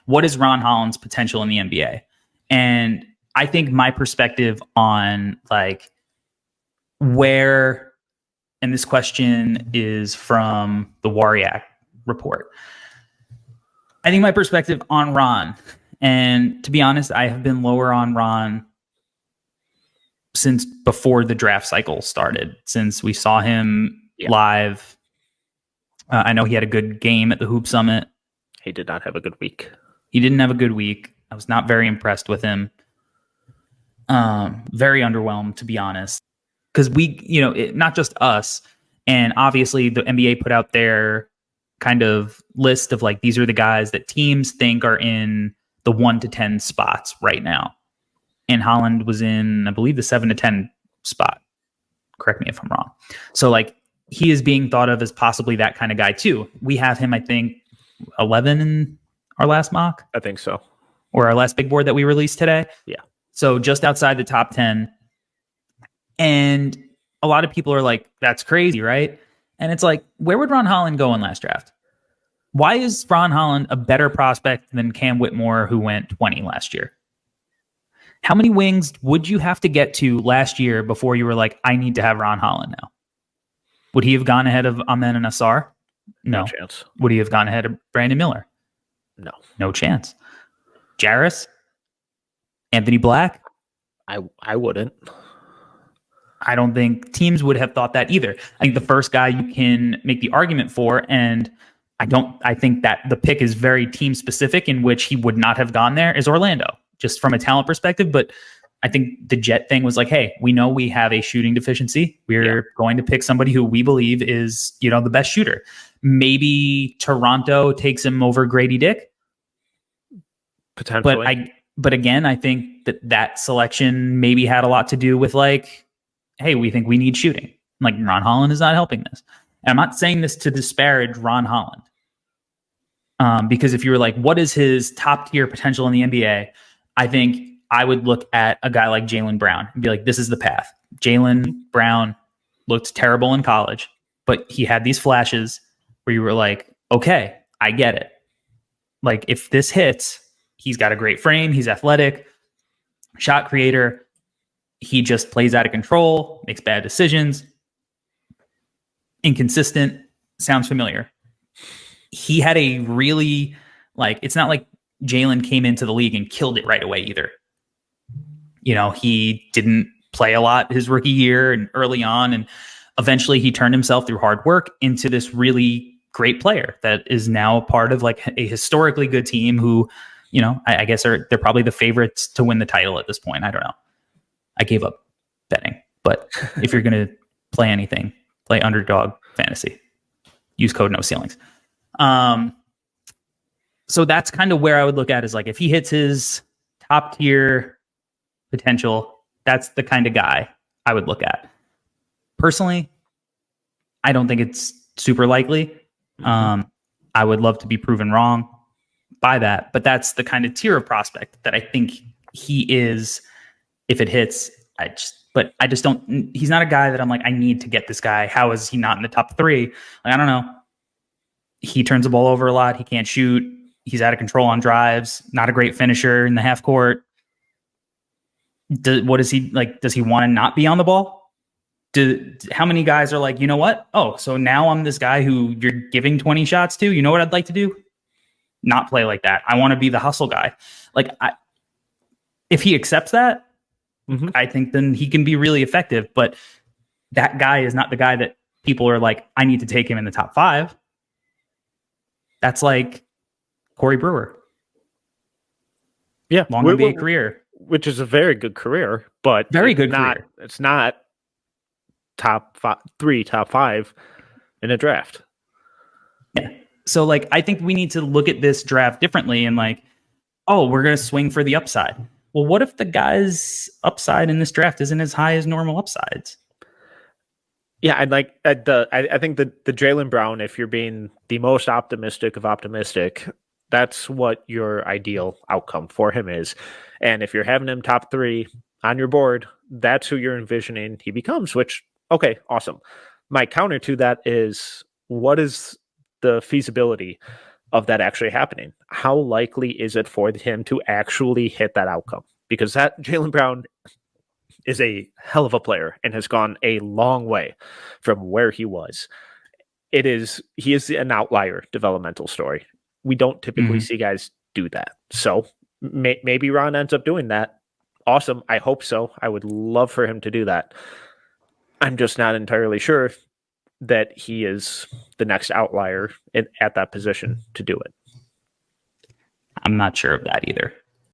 what is Ron Holland's potential in the NBA? And I think my perspective on like where, and this question is from the Wariak report. I think my perspective on Ron, and to be honest, I have been lower on Ron since before the draft cycle started, since we saw him live. I know he had a good game at the Hoop Summit. He did not have a good week. He didn't have a good week. I was not very impressed with him. Very underwhelmed, to be honest. Because not just us, and obviously the NBA put out their kind of list of like, these are the guys that teams think are in the 1 to 10 spots right now. And Holland was in, I believe, the 7 to 10 spot. Correct me if I'm wrong. So like, he is being thought of as possibly that kind of guy too. We have him, I think, 11 in our last mock. I think so. Or our last big board that we released today. Yeah. So just outside the top 10. And a lot of people are like, that's crazy, right? And it's like, where would Ron Holland go in last draft? Why is Ron Holland a better prospect than Cam Whitmore, who went 20 last year? How many wings would you have to get to last year before you were like, I need to have Ron Holland now? Would he have gone ahead of Amen and Asar? No chance. Would he have gone ahead of Brandon Miller? No chance. Jarris? Anthony Black? I wouldn't. I don't think teams would have thought that either. I think the first guy you can make the argument for, and I think that the pick is very team specific, in which he would not have gone there, is Orlando, just from a talent perspective. But I think the Jet thing was like, hey, we know we have a shooting deficiency. We're going to pick somebody who we believe is, the best shooter. Maybe Toronto takes him over Grady Dick. Potentially. But again, I think that selection maybe had a lot to do with like, hey, we think we need shooting. Like, Ron Holland is not helping this. And I'm not saying this to disparage Ron Holland. Because if you were like, what is his top tier potential in the NBA? I think I would look at a guy like Jaylen Brown and be like, this is the path. Jaylen Brown looked terrible in college, but he had these flashes where you were like, okay, I get it. Like, if this hits, he's got a great frame. He's athletic, shot creator. He just plays out of control, makes bad decisions, inconsistent. Sounds familiar. He had a really, like, it's not like Jaylen came into the league and killed it right away either. He didn't play a lot his rookie year and early on, and eventually he turned himself through hard work into this really great player that is now a part of like a historically good team who, I guess they're probably the favorites to win the title at this point. I don't know. I gave up betting, but if you're going to play anything, play underdog fantasy. Use code no ceilings. So that's kind of where I would look at, is like, if he hits his top tier potential, that's the kind of guy I would look at. Personally, I don't think it's super likely. I would love to be proven wrong by that, but that's the kind of tier of prospect that I think he is. If it hits, I just don't, he's not a guy that I'm like, I need to get this guy. How is he not in the top 3? Like, I don't know. He turns the ball over a lot. He can't shoot. He's out of control on drives. Not a great finisher in the half court. What is he like? Does he want to not be on the ball? How many guys are like, you know what? Oh, so now I'm this guy who you're giving 20 shots to. You know what I'd like to do? Not play like that. I want to be the hustle guy. Like, if he accepts that, I think then he can be really effective. But that guy is not the guy that people are like, I need to take him in the top 5. That's like Corey Brewer. Yeah. Long NBA career. Which is a very good career, but very good career. It's not top 3, top 5 in a draft. Yeah. So like, I think we need to look at this draft differently and like, oh, we're going to swing for the upside. Well, what if the guy's upside in this draft isn't as high as normal upsides? Yeah, I think the Jaylen Brown, if you're being the most optimistic of optimistic, that's what your ideal outcome for him is. And if you're having him top 3 on your board, that's who you're envisioning he becomes, which, okay, awesome. My counter to that is, what is the feasibility of that actually happening. How likely is it for him to actually hit that outcome? Because that Jaylen Brown is a hell of a player and has gone a long way from where he was. He is an outlier developmental story. We don't typically see guys do that. So maybe Ron ends up doing that. Awesome. I hope so. I would love for him to do that. I'm just not entirely sure that he is the next outlier at that position to do it. I'm not sure of that either.